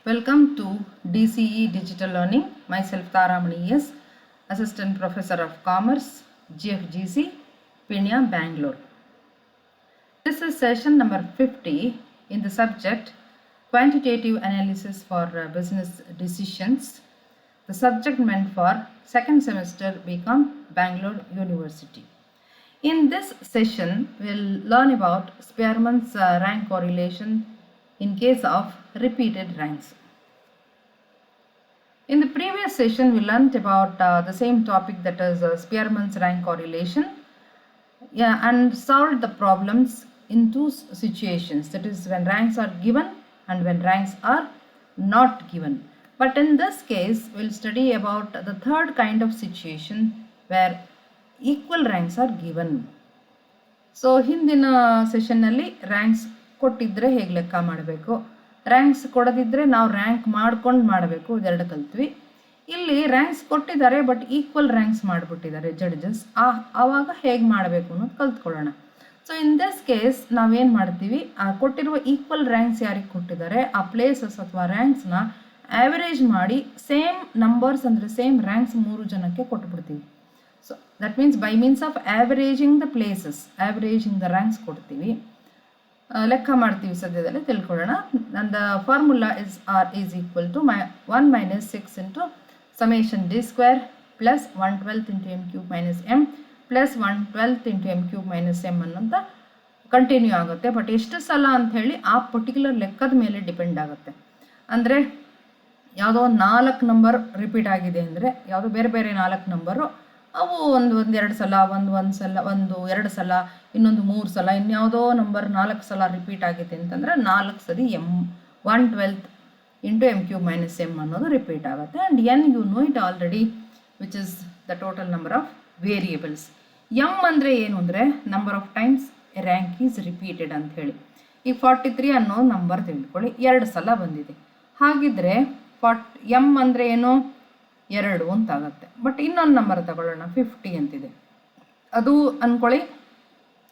Welcome to DCE Digital Learning. Myself Taramani S, Assistant Professor of Commerce, GFGC, Pinya, Bangalore. This is session number 50 in the subject Quantitative Analysis for Business Decisions. The subject meant for second semester BCom, Bangalore University. In this session, we'll learn about Spearman's rank correlation in case of repeated ranks. In the previous session, we learnt about the same topic, that is Spearman's rank correlation, and solved the problems in two situations, that is when ranks are given and when ranks are not given. But in this case, we'll study about the third kind of situation where equal ranks are given. So ಹಿಂದಿನ ಸೆಷನ್ನಲ್ಲಿ ranks ಕೊಟ್ಟಿದ್ರೆ ಹೇಗೆ ಲೆಕ್ಕ ಮಾಡಬೇಕು, ranks ಕೊಡದಿದ್ದರೆ ನಾವು rank ಮಾಡ್ಕೊಂಡು ಮಾಡಬೇಕು, ಇದೆರಡು ಕಲ್ತ್ವಿ. ಇಲ್ಲಿ ರ್ಯಾಂಕ್ಸ್ ಕೊಟ್ಟಿದ್ದಾರೆ ಬಟ್ ಈಕ್ವಲ್ ರ್ಯಾಂಕ್ಸ್ ಮಾಡಿಬಿಟ್ಟಿದ್ದಾರೆ ಜಡ್ಜಸ್, ಆವಾಗ ಹೇಗೆ ಮಾಡಬೇಕು ಅನ್ನೋದು ಕಲ್ತ್ಕೊಳ್ಳೋಣ. ಸೊ ಇನ್ ದಿಸ್ ಕೇಸ್ ನಾವೇನು ಮಾಡ್ತೀವಿ, ಕೊಟ್ಟಿರುವ ಈಕ್ವಲ್ ರ್ಯಾಂಕ್ಸ್ ಯಾರಿಗೆ ಕೊಟ್ಟಿದ್ದಾರೆ ಆ ಪ್ಲೇಸಸ್ ಅಥವಾ ರ್ಯಾಂಕ್ಸ್ನ ಆ್ಯಾವರೇಜ್ ಮಾಡಿ ಸೇಮ್ ನಂಬರ್ಸ್ ಅಂದರೆ ಸೇಮ್ ರ್ಯಾಂಕ್ಸ್ 3 ಜನಕ್ಕೆ ಕೊಟ್ಬಿಡ್ತೀವಿ. So that means by means of averaging the places, averaging the ranks ಕೊಡ್ತೀವಿ, ಲೆಕ್ಕ ಮಾಡ್ತೀವಿ. ಸದ್ಯದಲ್ಲೇ ತಿಳ್ಕೊಳ್ಳೋಣ. and the formula is R is equal to 1 minus 6 into summation D square plus 1/12 into M cube minus M plus 1/12 into M cube minus M ಅನ್ನೋಂಥ continue ಆಗುತ್ತೆ. But ಎಷ್ಟು ಸಲ ಅಂತ ಹೇಳಿ ಆ ಪರ್ಟಿಕ್ಯುಲರ್ ಲೆಕ್ಕದ ಮೇಲೆ ಡಿಪೆಂಡ್ ಆಗುತ್ತೆ. ಅಂದರೆ ಯಾವುದೋ 4 ನಂಬರ್ ರಿಪೀಟ್ ಆಗಿದೆ ಅಂದರೆ, ಯಾವುದೋ ಬೇರೆ ಬೇರೆ 4 ನಂಬರು, ಅವು ಒಂದೆರಡು ಸಲ, ಒಂದು ಸಲ, 2 ಸಲ, ಇನ್ನೊಂದು 3 ಸಲ, ಇನ್ಯಾವುದೋ ನಂಬರ್ 4 ಸಲ ರಿಪೀಟ್ ಆಗಿದೆ ಅಂತಂದರೆ 4 ಸರಿ M1/12 into M cube minus M ಅನ್ನೋದು ರಿಪೀಟ್ ಆಗುತ್ತೆ. And N you know it already, which is the total number of variables. M ಅಂದರೆ ಏನು ಅಂದರೆ number of times a rank is repeated ಅಂತ ಹೇಳಿ. ಈ 43 ಅನ್ನೋ ನಂಬರ್ ತಿಳ್ಕೊಳ್ಳಿ, 2 ಸಲ ಬಂದಿದೆ. ಹಾಗಿದ್ರೆ M ಅಂದರೆ ಏನು, 2 ಅಂತಾಗುತ್ತೆ. ಬಟ್ ಇನ್ನೊಂದು ನಂಬರ್ ತಗೊಳ್ಳೋಣ, 50 ಅಂತಿದೆ, ಅದು ಅಂದ್ಕೊಳ್ಳಿ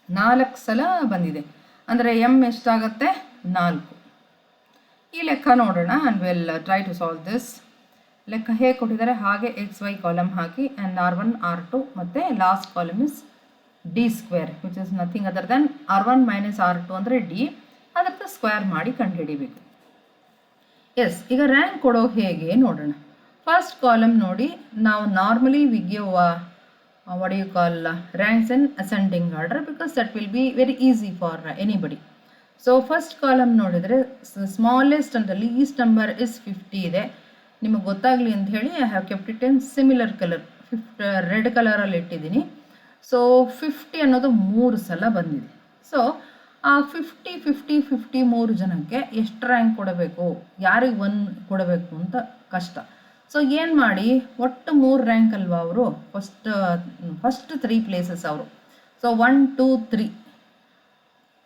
4 ಸಲ ಬಂದಿದೆ, ಅಂದರೆ M ಎಷ್ಟಾಗುತ್ತೆ, 4. ಈ ಲೆಕ್ಕ ನೋಡೋಣ. And will try to solve this. ಲೆಕ್ಕ ಹೇಗೆ ಕೊಟ್ಟಿದ್ದಾರೆ ಹಾಗೆ XY column hockey, and R1 R2 ಮತ್ತು last column is D square, which is nothing other than R1 minus R2 ಅಂದರೆ D, ಅದಕ್ಕೆ ಸ್ಕ್ವೇರ್ ಮಾಡಿ ಕಂಡುಹಿಡಿಬೇಕು. ಎಸ್, ಈಗ ರ್ಯಾಂಕ್ ಕೊಡೋ ಹೇಗೆ ನೋಡೋಣ. ಫಸ್ಟ್ ಕಾಲಮ್ ನೋಡಿ, ನಾವು normally we give what do you call ranks in ascending order because that will be very easy for anybody. So first column ನೋಡಿದರೆ smallest and the least number is 50 ಇದೆ. ನಿಮಗೆ ಗೊತ್ತಾಗಲಿ ಅಂತ ಹೇಳಿ I have kept it in similar colour, red ಕಲರಲ್ಲಿ ಇಟ್ಟಿದ್ದೀನಿ. So 50 ಅನ್ನೋದು 3 ಸಲ ಬಂದಿದೆ. ಸೊ ಆ 50 3 ಜನಕ್ಕೆ ಎಷ್ಟು ರ್ಯಾಂಕ್ ಕೊಡಬೇಕು, ಯಾರಿಗೆ 1 ಕೊಡಬೇಕು ಅಂತ ಕಷ್ಟ. ಸೊ ಏನು ಮಾಡಿ, ಒಟ್ಟು 3 ರ್ಯಾಂಕ್ ಅಲ್ವಾ ಅವರು, ಫಸ್ಟ್ 3 ಪ್ಲೇಸಸ್ ಅವರು. ಸೊ 1 2 3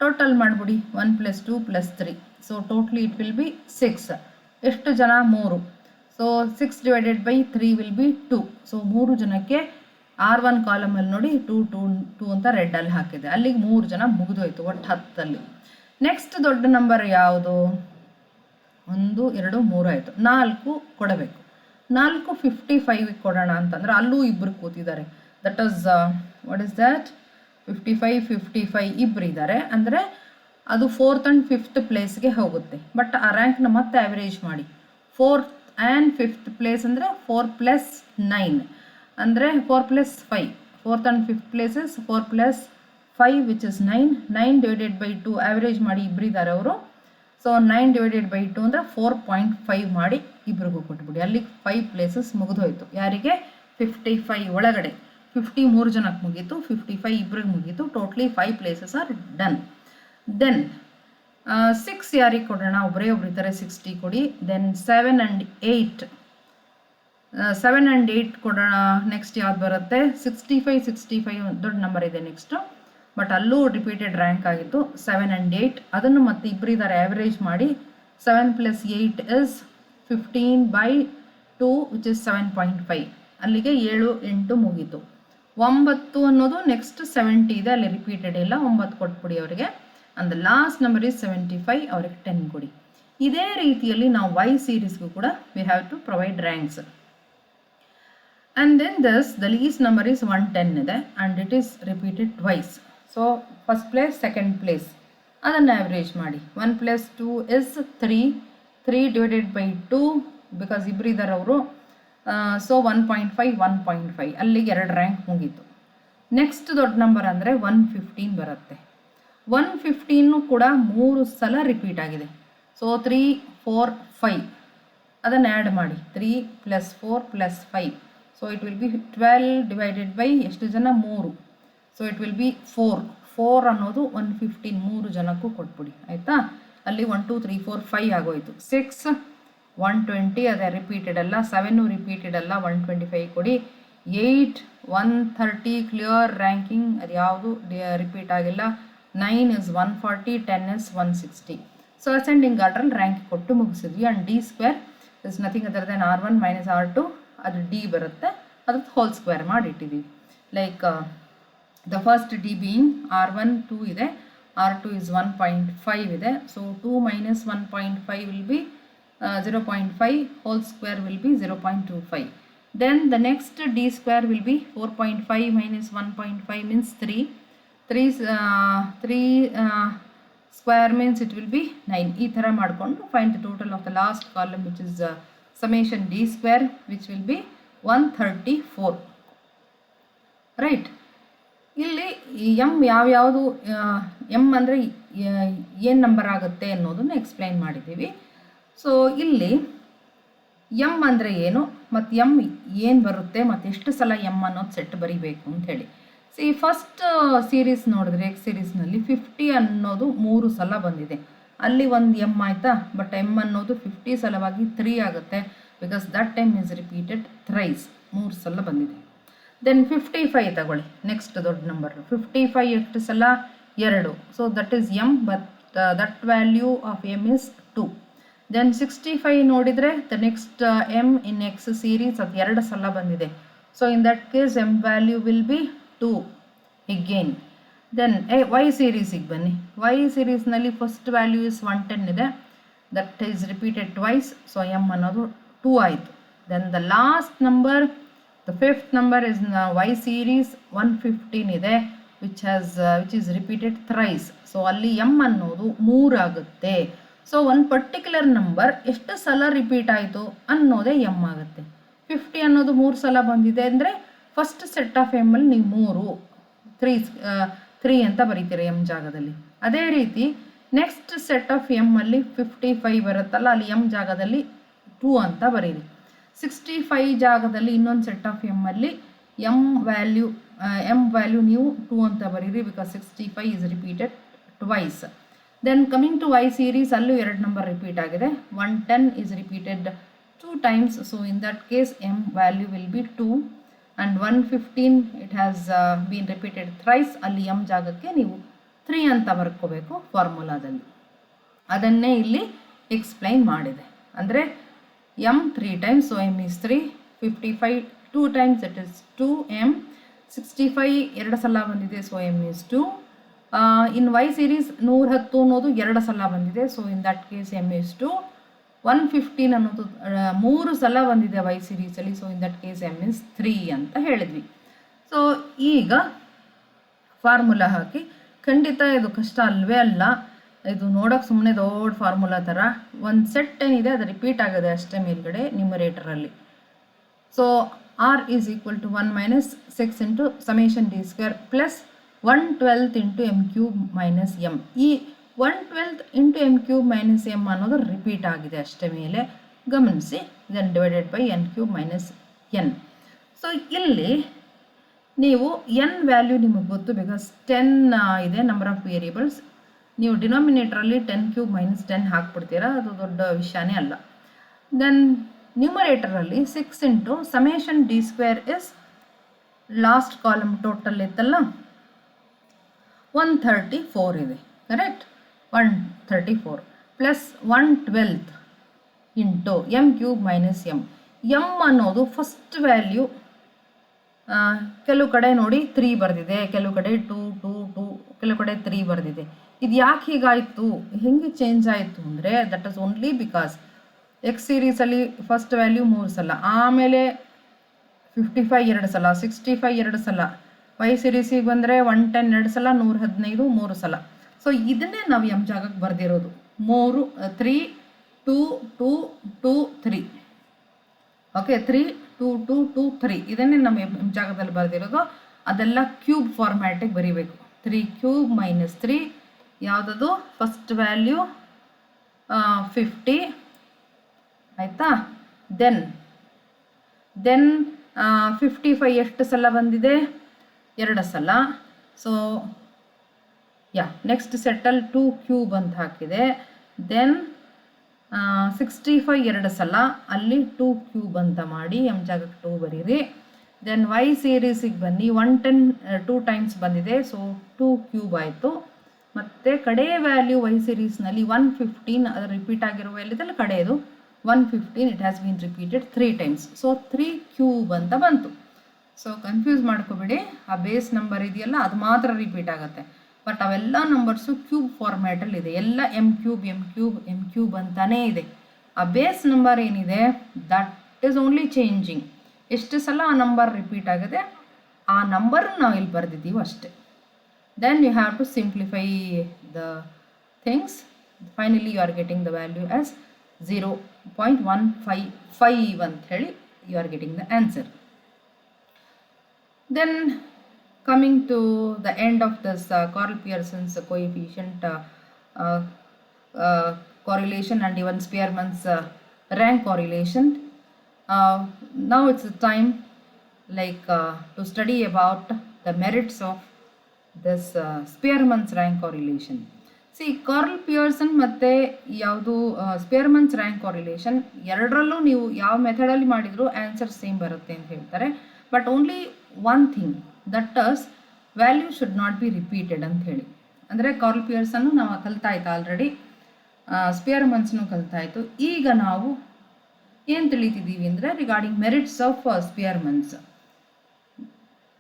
ಟೋಟಲ್ ಮಾಡಿಬಿಡಿ, 1 + 2 + 3. So totally it will be 6. ಎಷ್ಟು ಜನ, 3. So 6 divided by 3 will be 2. So 3 ಜನಕ್ಕೆ R1 ಕಾಲಮಲ್ಲಿ ನೋಡಿ 2 2 2 ಅಂತ ರೆಡ್ಡಲ್ಲಿ ಹಾಕಿದೆ, ಅಲ್ಲಿಗೆ 3 ಜನ ಮುಗಿದೋಯ್ತು ಒಟ್ಟು 10ಅಲ್ಲಿ. ನೆಕ್ಸ್ಟ್ ದೊಡ್ಡ ನಂಬರ್ ಯಾವುದು, 1 2 3 ಆಯಿತು, 4 ಕೊಡಬೇಕು. 4 55 ಕೊಡೋಣ ಅಂತಂದರೆ ಅಲ್ಲೂ ಇಬ್ಬರು ಕೂತಿದ್ದಾರೆ, that is what is that 55 ಇಬ್ಬರು ಇದ್ದಾರೆ, ಅಂದರೆ ಅದು 4th and 5th ಪ್ಲೇಸ್ಗೆ ಹೋಗುತ್ತೆ. ಬಟ್ ಆ ರ್ಯಾಂಕ್ನ ಮತ್ತೆ ಆ್ಯಾವ್ರೇಜ್ ಮಾಡಿ, 4th and 5th ಪ್ಲೇಸ್ ಅಂದರೆ 4 + 9 ಅಂದರೆ 4 + 5, 4th and 5th places 4 + 5 which is 9. 9 divided by 2 average ಮಾಡಿ ಇಬ್ಬರಿದ್ದಾರೆ ಅವರು. ಸೊ 9 ಡಿವೈಡೆಡ್ ಬೈ 2 ಅಂದರೆ 4.5 ಮಾಡಿ ಇಬ್ರಿಗೂ ಕೊಟ್ಬಿಡಿ, ಅಲ್ಲಿಗೆ 5 ಪ್ಲೇಸಸ್ ಮುಗಿದೋಯ್ತು. ಯಾರಿಗೆ, 55 ಒಳಗಡೆ 50 3 ಜನಕ್ಕೆ ಮುಗೀತು, 55 ಇಬ್ರಿಗೆ ಮುಗೀತು, totally 5 places are done. Then 6 ಯಾರಿಗೆ ಕೊಡೋಣ, ಒಬ್ಬರೇ ಇದ್ದಾರೆ, 60 ಕೊಡಿ. ದೆನ್ 7 and 8 ಕೊಡೋಣ. ನೆಕ್ಸ್ಟ್ ಯಾವ್ದು ಬರುತ್ತೆ, 65 ದೊಡ್ಡ ನಂಬರ್ ಇದೆ ನೆಕ್ಸ್ಟು, ಬಟ್ ಅಲ್ಲೂ ರಿಪೀಟೆಡ್ ರ್ಯಾಂಕ್ ಆಗಿತ್ತು. 7 and 8 ಅದನ್ನು ಮತ್ತೆ ಇಬ್ಬರಿದ್ದಾರೆ ಆ್ಯಾವ್ರೇಜ್ ಮಾಡಿ, 7 + 8 ಇಸ್ 15/2 ವಿಚ್ ಇಸ್ 7.5, ಅಲ್ಲಿಗೆ 7 8 ಮುಗೀತು. 9 ಅನ್ನೋದು ನೆಕ್ಸ್ಟ್ 70 ಇದೆ, ಅಲ್ಲಿ ರಿಪೀಟೆಡ್ ಇಲ್ಲ, 9 ಕೊಟ್ಬಿಡಿ ಅವರಿಗೆ. And the last number is 75, ಅವ್ರಿಗೆ 10 ಕೊಡಿ. ಇದೇ ರೀತಿಯಲ್ಲಿ ನಾವು ವೈ ಸೀರೀಸ್ಗೂ ಕೂಡ we have to provide ranks. And then this, the least number is 110 ಇದೆ and it is repeated twice. So first place, second place ಅದನ್ನು average ಮಾಡಿ. 1 plus 2 is 3. 3 divided by 2 because ಇಬ್ಬರು ಇದ್ದಾರೆ ಅವರು. ಸೊ 1.5 1.5 ಅಲ್ಲಿಗೆ 2 ರ್ಯಾಂಕ್ ಮುಗೀತು. ನೆಕ್ಸ್ಟ್ ದೊಡ್ಡ number ಅಂದರೆ 115 ಬರುತ್ತೆ. 115 ಕೂಡ 3 ಸಲ ರಿಪೀಟ್ ಆಗಿದೆ. ಸೊ 3 4 5 ಅದನ್ನು ಆ್ಯಡ್ ಮಾಡಿ. 3 + 4 + 5. So it will be 12 divided by ಎಷ್ಟು ಜನ 3. ಸೊ ಇಟ್ ವಿಲ್ ಬಿ 4 ಅನ್ನೋದು 115 3 ಜನಕ್ಕೂ ಕೊಟ್ಬಿಡಿ ಆಯಿತಾ. ಅಲ್ಲಿ 1 2 3 4 5 ಆಗೋಯ್ತು. 6 120 ಅದೇ ರಿಪೀಟೆಡ್ ಅಲ್ಲ. 7 ರಿಪೀಟೆಡ್ ಅಲ್ಲ, 125 ಕೊಡಿ. 8 130 ಕ್ಲಿಯರ್ ರ್ಯಾಂಕಿಂಗ್, ಅದು ಯಾವುದು ರಿಪೀಟ್ ಆಗಿಲ್ಲ. 9 is 140, 10 is 160. So ascending order rank ಕೊಟ್ಟು ಮುಗಿಸಿದ್ವಿ. And D square is nothing other than R1 - R2, ಅದು ಡಿ ಬರುತ್ತೆ, ಅದ್ರದ್ದು ಹೋಲ್ ಸ್ಕ್ವೇರ್ ಮಾಡಿ ಇಟ್ಟಿದ್ದೀವಿ. Like the first D being R1 2 ಇದೆ, R2 is 1.5 ಇದೆ. So 2 - 1.5 will be 0.5, whole square will be 0.25. Then the next d square will be 4.5 - 1.5 means 3. 3 square means it will be 9. ಈ ಥರ ಮಾಡಿಕೊಂಡು find the total of the last column which is summation d square which will be 134. Right. ಇಲ್ಲಿ M ಯಾವ್ಯಾವುದು M ಅಂದರೆ ಏನು number ಆಗುತ್ತೆ ಅನ್ನೋದನ್ನು explain ಮಾಡಿದ್ದೀವಿ. ಸೊ ಇಲ್ಲಿ ಎಮ್ ಅಂದರೆ ಏನು ಮತ್ತು ಎಮ್ ಏನು ಬರುತ್ತೆ ಮತ್ತು ಎಷ್ಟು ಸಲ ಎಮ್ ಅನ್ನೋದು ಸೆಟ್ ಬರೀಬೇಕು ಅಂತ ಹೇಳಿ. ಫಸ್ಟ್ ಸೀರೀಸ್ ನೋಡಿದ್ರೆ ಎಕ್ಸ್ ಸೀರೀಸ್ನಲ್ಲಿ 50 ಅನ್ನೋದು 3 ಸಲ ಬಂದಿದೆ. ಅಲ್ಲಿ ಒಂದು ಎಮ್ ಆಯಿತಾ. ಬಟ್ ಎಮ್ ಅನ್ನೋದು 50 ಸಲವಾಗಿ 3 ಆಗುತ್ತೆ because that time is repeated thrice, 3 ಸಲ ಬಂದಿದೆ. ದೆನ್ 55 ತಗೊಳ್ಳಿ, ನೆಕ್ಸ್ಟ್ ದೊಡ್ಡ ನಂಬರ್. 55 ಎಷ್ಟು ಸಲ 2. So that is M, but that value of M is 2. Then 65 ನೋಡಿದರೆ the next M in X series ಅದು 2 ಸಲ ಬಂದಿದೆ. So in that case M value will be 2 again. Then Y ಸೀರೀಸಿಗೆ ಬನ್ನಿ. ವೈ ಸೀರೀಸ್ನಲ್ಲಿ ಫಸ್ಟ್ ವ್ಯಾಲ್ಯೂ ಇಸ್ 110 ಇದೆ, that is repeated twice. So M ಅನ್ನೋದು 2 ಆಯಿತು. Then the last number, the fifth number is Y series 115 ಇದೆ which is repeated thrice. So ಅಲ್ಲಿ M ಅನ್ನೋದು 3 ಆಗುತ್ತೆ. ಸೊ ಒಂದು ಪರ್ಟಿಕ್ಯುಲರ್ ನಂಬರ್ ಎಷ್ಟು ಸಲ ರಿಪೀಟ್ ಆಯಿತು ಅನ್ನೋದೇ ಎಮ್ ಆಗುತ್ತೆ. 50 ಅನ್ನೋದು 3 ಸಲ ಬಂದಿದೆ ಅಂದರೆ ಫಸ್ಟ್ ಸೆಟ್ ಆಫ್ ಎಮ್ಮಲ್ಲಿ ನೀವು 3 ಅಂತ ಬರೀತೀರ ಎಮ್ ಜಾಗದಲ್ಲಿ. ಅದೇ ರೀತಿ ನೆಕ್ಸ್ಟ್ ಸೆಟ್ ಆಫ್ ಎಮ್ಮಲ್ಲಿ 55 ಬರುತ್ತಲ್ಲ, ಅಲ್ಲಿ ಎಮ್ ಜಾಗದಲ್ಲಿ 2 ಅಂತ ಬರೀರಿ. 65 ಜಾಗದಲ್ಲಿ ಇನ್ನೊಂದು ಸೆಟ್ ಆಫ್ ಎಮ್ಮಲ್ಲಿ ಎಮ್ ವ್ಯಾಲ್ಯೂ ನೀವು 2 ಅಂತ ಬರೀರಿ because 65 is repeated twice. Then coming to Y series, ಅಲ್ಲೂ 2 ನಂಬರ್ ರಿಪೀಟ್ ಆಗಿದೆ. 110 is repeated 2 times. So in that case M value will be 2. And 115 it has been repeated thrice. ಅಲ್ಲಿ M ಜಾಗಕ್ಕೆ ನೀವು 3 ಅಂತ ಬರ್ಕೋಬೇಕು ಫಾರ್ಮುಲಾದಲ್ಲಿ. ಅದನ್ನೇ ಇಲ್ಲಿ ಎಕ್ಸ್ಪ್ಲೈನ್ ಮಾಡಿದೆ. ಅಂದರೆ M 3 times, so M is 3. 55 2 times, it is 2m. 65 2 ಸಲ ಬಂದಿದೆ, so M is 2. In Y series 110 ಅನ್ನೋದು 2 ಸಲ ಬಂದಿದೆ, so in that case M is 2. 115 ಅನ್ನೋದು 3 ಸಲ ಬಂದಿದೆ ವೈ ಸೀರೀಸಲ್ಲಿ, so in that case M is 3 ಅಂತ ಹೇಳಿದ್ವಿ. ಸೊ ಈಗ ಫಾರ್ಮುಲಾ ಹಾಕಿ, ಖಂಡಿತ ಇದು ಕಷ್ಟ ಅಲ್ವೇ ಅಲ್ಲ. ಇದು ನೋಡೋಕೆ ಸುಮ್ಮನೆ ದೊಡ್ಡ ಫಾರ್ಮುಲಾ ಥರ. ಒಂದು ಸೆಟ್ ಏನಿದೆ ಅದು ರಿಪೀಟ್ ಆಗಿದೆ ಅಷ್ಟೇ ಮೇಲ್ಗಡೆ ನ್ಯೂಮರೇಟರಲ್ಲಿ. So R is equal to 1 - 6 into summation D square plus 1/12 into M cube minus M. ಈ 1/12 into M cube minus M ಅನ್ನೋದು ರಿಪೀಟ್ ಆಗಿದೆ ಅಷ್ಟೇ ಮೇಲೆ ಗಮನಿಸಿ. Then divided by N cube minus N. So ಇಲ್ಲಿ ನೀವು ಎನ್ ವ್ಯಾಲ್ಯೂ ನಿಮಗೆ ಗೊತ್ತು ಬಿಕಾಸ್ 10 ಇದೆ ನಂಬರ್ ಆಫ್ ವೇರಿಯೇಬಲ್ಸ್. ನೀವು ಡಿನಾಮಿನೇಟ್ರಲ್ಲಿ 10³ - 10 ಹಾಕ್ಬಿಡ್ತೀರಾ, ಅದು ದೊಡ್ಡ ವಿಷಯನೇ ಅಲ್ಲ. ದೆನ್ ನ್ಯೂಮರೇಟರಲ್ಲಿ 6 into summation D square is last column total ಇತ್ತಲ್ಲ 134 ಇದೆ, correct. 134 plus 1/12 into M cube minus M. M ಅನ್ನೋದು ಫಸ್ಟ್ ವ್ಯಾಲ್ಯೂ ಕೆಲವು ಕಡೆ ನೋಡಿ 3 ಬರೆದಿದೆ, ಕೆಲವು ಕಡೆ 2, 2, 2, ಕೆಲವು ಕಡೆ 3 ಬರೆದಿದೆ. ಇದು ಯಾಕೆ ಹೀಗಾಯಿತು, ಹೆಂಗೆ ಚೇಂಜ್ ಆಯಿತು ಅಂದರೆ that is only because X ಸೀರೀಸಲ್ಲಿ ಫಸ್ಟ್ ವ್ಯಾಲ್ಯೂ 3 ಸಲ, ಆಮೇಲೆ 55 2 ಸಲ, 65 2 ಸಲ, ವೈ ಸೀರೀಸಿಗೆ ಬಂದರೆ 110 2 ಸಲ, 115 3 ಸಲ. ಸೊ ಇದನ್ನೇ ನಾವು ಎಮ್ ಜಾಗಕ್ಕೆ ಬರೆದಿರೋದು 3 3 2 2 2 3. ಓಕೆ, 3 2 2 2 3 ಇದನ್ನೇ ನಮ್ಮ ಎಮ್ ಜಾಗದಲ್ಲಿ ಬರೆದಿರೋದು. ಅದೆಲ್ಲ ಕ್ಯೂಬ್ ಫಾರ್ಮ್ಯಾಟಿಗೆ ಬರೀಬೇಕು. 3 ಕ್ಯೂಬ್ ಮೈನಸ್ 3 ಯಾವುದದು ಫಸ್ಟ್ ವ್ಯಾಲ್ಯೂ 50 ಆಯಿತಾ. ದೆನ್ 55 ಎಷ್ಟು ಸಲ ಬಂದಿದೆ, 2 ಸಲ. ಸೊ ನೆಕ್ಸ್ಟ್ ಸೆಟಲ್ 2 ಕ್ಯೂಬ್ ಅಂತ ಹಾಕಿದೆ. ದೆನ್ 65 2 ಸಲ, ಅಲ್ಲಿ 2 ಕ್ಯೂಬ್ ಅಂತ ಮಾಡಿ ಎಮ್ ಜಾಗಕ್ಕೆ 2 ಬರೀರಿ. ದೆನ್ ವೈ ಸೀರೀಸಿಗೆ ಬನ್ನಿ, 110 2 ಟೈಮ್ಸ್ ಬಂದಿದೆ, ಸೊ 2 ಕ್ಯೂಬ್ ಆಯಿತು. ಮತ್ತು ಕಡೆ ವ್ಯಾಲ್ಯೂ ವೈ ಸೀರೀಸ್ನಲ್ಲಿ 115 ಅದು ರಿಪೀಟ್ ಆಗಿರೋ ವ್ಯಾಲ್ಯೂದಲ್ಲಿ ಕಡೆಯದು 115 it has been repeated 3 times, so 3 cube ಅಂತ ಬಂತು. ಸೊ ಕನ್ಫ್ಯೂಸ್ ಮಾಡ್ಕೋಬೇಡಿ, ಆ ಬೇಸ್ ನಂಬರ್ ಇದೆಯಲ್ಲ ಅದು ಮಾತ್ರ ರಿಪೀಟ್ ಆಗುತ್ತೆ. ಬಟ್ ಅವೆಲ್ಲ ನಂಬರ್ಸು ಕ್ಯೂಬ್ ಫಾರ್ಮ್ಯಾಟಲ್ಲಿ ಇದೆ, ಎಲ್ಲ M cube M cube M cube ಅಂತಾನೇ ಇದೆ. ಆ ಬೇಸ್ ನಂಬರ್ ಏನಿದೆ ದಟ್ ಈಸ್ ಓನ್ಲಿ ಚೇಂಜಿಂಗ್. ಎಷ್ಟು ಸಲ ಆ ನಂಬರ್ ರಿಪೀಟ್ ಆಗಿದೆ ಆ ನಂಬರ್ ನಾವು ಇಲ್ಲಿ ಬರೆದಿದ್ದೀವಿ ಅಷ್ಟೇ. Then you have to simplify the things. Finally you are getting the value as 0.155 ಅಂತ ಹೇಳಿ you are getting the answer. Then coming to the end of this Karl Pearson's coefficient correlation and even Spearman's rank correlation, now it's the time to study about the merits of this Spearman's rank correlation. See, Karl Pearson ಮತ್ತು ಯಾವುದು ಸ್ಪಿಯರ್ಮನ್ಸ್ rank correlation ಎರಡರಲ್ಲೂ ನೀವು ಯಾವ ಮೆಥಡಲ್ಲಿ ಮಾಡಿದರೂ answer same ಬರುತ್ತೆ ಅಂತ ಹೇಳ್ತಾರೆ. But only one thing that is value should not be repeated ಅಂತ ಹೇಳಿ. ಅಂದರೆ ಕಾರ್ಲ್ ಪಿಯರ್ಸನ್ನು ನಾವು ಕಲ್ತಾಯ್ತು ಆಲ್ರೆಡಿ, ಸ್ಪಿಯರ್ಮನ್ಸ್ನು ಕಲ್ತಾಯಿತು. ಈಗ ನಾವು ಏನು ತಿಳಿತಿದ್ದೀವಿ ಅಂದರೆ ರಿಗಾರ್ಡಿಂಗ್ ಮೆರಿಟ್ಸ್ ಆಫ್ ಸ್ಪಿಯರ್ಮನ್ಸ್.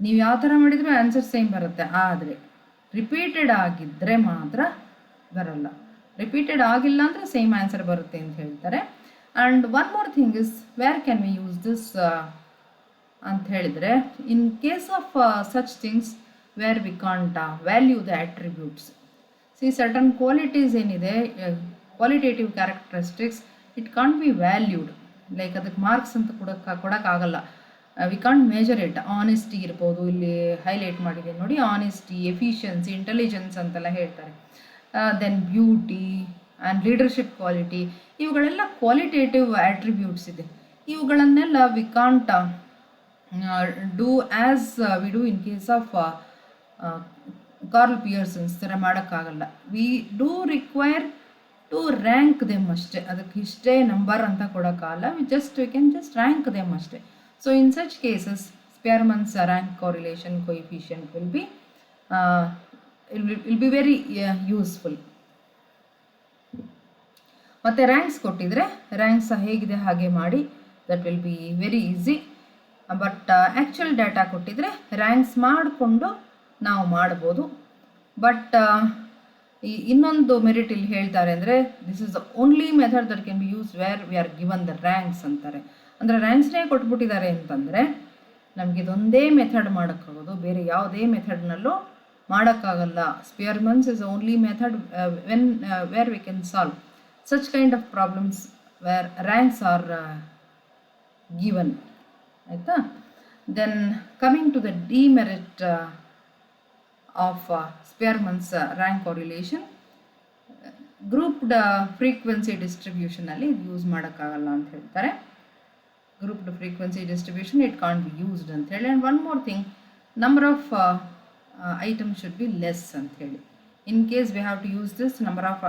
ನೀವು ಯಾವ ಥರ ಮಾಡಿದರೂ ಆನ್ಸರ್ ಸೇಮ್ ಬರುತ್ತೆ, ಆದರೆ ರಿಪೀಟೆಡ್ ಆಗಿದ್ದರೆ ಮಾತ್ರ ಬರಲ್ಲ. ರಿಪೀಟೆಡ್ ಆಗಿಲ್ಲ ಅಂದರೆ ಸೇಮ್ ಆನ್ಸರ್ ಬರುತ್ತೆ ಅಂತ ಹೇಳ್ತಾರೆ. And one more thing is where can we use this ಅಂತ ಹೇಳಿದರೆ, in case of such things where we can't value the attributes. See certain qualities ಏನಿದೆ, qualitative characteristics, it can't be valued. Like ಅದಕ್ಕೆ marks ಅಂತ ಕೊಡೋಕ್ಕಾಗಲ್ಲ. We can't measure it. Honesty ಇರ್ಬೋದು, ಇಲ್ಲಿ highlight ಮಾಡಿದೆ ನೋಡಿ, ಆನೆಸ್ಟಿ, ಎಫಿಷಿಯನ್ಸಿ, ಇಂಟೆಲಿಜೆನ್ಸ್ ಅಂತೆಲ್ಲ ಹೇಳ್ತಾರೆ. Then beauty and leadership quality, ಇವುಗಳೆಲ್ಲ ಕ್ವಾಲಿಟೇಟಿವ್ ಆಟ್ರಿಬ್ಯೂಟ್ಸ್ ಇದೆ. ಇವುಗಳನ್ನೆಲ್ಲ we can't do as we do in case of Karl Pearson's ಥರ ಮಾಡೋಕ್ಕಾಗಲ್ಲ. We do require to rank them ಅಷ್ಟೇ. ಅದಕ್ಕೆ ಇಷ್ಟೇ ನಂಬರ್ ಅಂತ ಕೊಡೋಕ್ಕಾಗಲ್ಲ. We can just rank them ಅಷ್ಟೇ. So in such cases Spearman's rank correlation coefficient will be very useful. ಮತ್ತು ranks ಕೊಟ್ಟಿದ್ರೆ ರ್ಯಾಂಕ್ಸ್ ಹೇಗಿದೆ ಹಾಗೆ ಮಾಡಿ, that will be very easy. But actual data ಕೊಟ್ಟಿದ್ರೆ ರ್ಯಾಂಕ್ಸ್ ಮಾಡಿಕೊಂಡು ನಾವು ಮಾಡ್ಬೋದು. ಬಟ್ ಇನ್ನೊಂದು ಮೆರಿಟ್ ಇಲ್ಲಿ ಹೇಳ್ತಾರೆ ಅಂದರೆ, this is the only method that can be use where we are given the ranks ಅಂತಾರೆ. ಅಂದರೆ ರ್ಯಾಂಕ್ಸ್ನೇ ಕೊಟ್ಬಿಟ್ಟಿದ್ದಾರೆ ಅಂತಂದರೆ ನಮಗೆ ಇದೊಂದೇ ಮೆಥಡ್ ಮಾಡೋಕ್ಕಾಗೋದು, ಬೇರೆ ಯಾವುದೇ ಮೆಥಡ್ನಲ್ಲೂ ಮಾಡೋಕ್ಕಾಗಲ್ಲ. Spearman's is only method where we can solve such kind of problems where ranks are given. ಆಯಿತಾ? Then coming to the demerit of Spearman's rank correlation, grouped frequency distribution ಅಲ್ಲಿ ಇದು ಯೂಸ್ ಮಾಡೋಕ್ಕಾಗಲ್ಲ ಅಂತ ಹೇಳ್ತಾರೆ. grouped frequency distribution it can't be used ಅಂತ ಹೇಳಿ. and one more thing, number of items should be less ಅಂತ ಹೇಳಿ. in case we have to use this, number of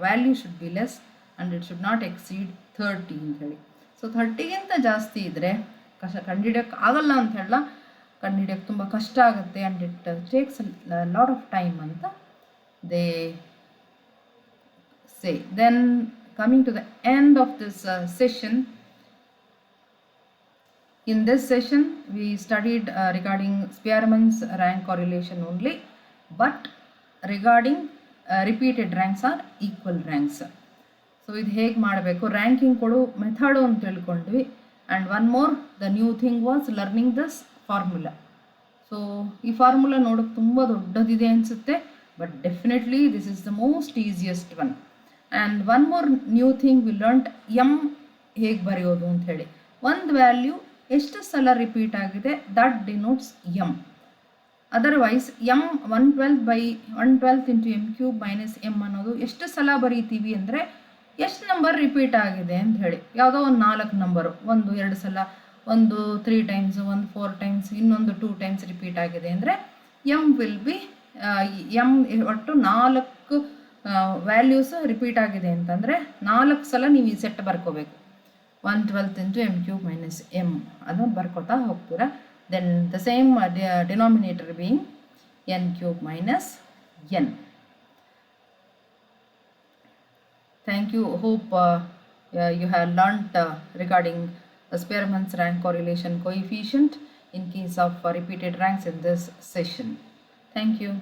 value should be less and it should not exceed 30 ಅಂತ ಹೇಳಿ. So 30ಗಿಂತ ಜಾಸ್ತಿ ಇದ್ದರೆ ಕಂಡುಹಿಡಿಯೋಕ್ಕೆ ಆಗಲ್ಲ ಅಂತ ಹೇಳಲ್ಲ, ಕಂಡುಹಿಡಿಯೋಕ್ಕೆ ತುಂಬ ಕಷ್ಟ ಆಗುತ್ತೆ and it takes lot of time ಅಂತ they say. Then coming to the end of this session, in this session we studied regarding Spearman's rank correlation only, but regarding repeated ranks are equal ranks. So ಇದು ಹೇಗೆ ಮಾಡಬೇಕು, ranking ಕೊಡು method ಅಂತ ತಿಳ್ಕೊಂಡ್ವಿ. And one more the new thing was learning this formula. So ಈ formula ನೋಡೋಕ್ಕೆ ತುಂಬ ದೊಡ್ಡದಿದೆ ಅನಿಸುತ್ತೆ, but definitely this is the most easiest one. And one more new thing we learned M ಹೇಗೆ ಬರೆಯೋದು ಅಂತ ಹೇಳಿ. ಒಂದು ವ್ಯಾಲ್ಯೂ ಎಷ್ಟು ಸಲ ರಿಪೀಟ್ ಆಗಿದೆ that denotes M. Otherwise M 112 into M cube minus M ಅನ್ನೋದು ಎಷ್ಟು ಸಲ ಬರೀತೀವಿ ಅಂದರೆ ಎಷ್ಟು ನಂಬರ್ ರಿಪೀಟ್ ಆಗಿದೆ ಅಂತ ಹೇಳಿ. ಯಾವುದೋ ಒಂದು 4 ನಂಬರು, ಒಂದು 2 ಸಲ, ಒಂದು 3 ಟೈಮ್ಸ್, ಒಂದು 4 ಟೈಮ್ಸ್, ಇನ್ನೊಂದು 2 ಟೈಮ್ಸ್ ರಿಪೀಟ್ ಆಗಿದೆ ಅಂದರೆ ಎಮ್ ವಿಲ್ ಬಿ ಎಮ್ ಒಟ್ಟು 4 ವ್ಯಾಲ್ಯೂಸ್ ರಿಪೀಟ್ ಆಗಿದೆ ಅಂತಂದರೆ 4 ಸಲ ನೀವು ಈ ಸೆಟ್ ಬರ್ಕೋಬೇಕು. 112 into M cube minus M ಅದನ್ನು ಬರ್ಕೋತಾ ಹೋಗ್ತೀರಾ. Then the same denominator being N cube minus N. Thank you. Hope you have learnt regarding the Spearman's rank correlation coefficient in case of repeated ranks in this session. Thank you.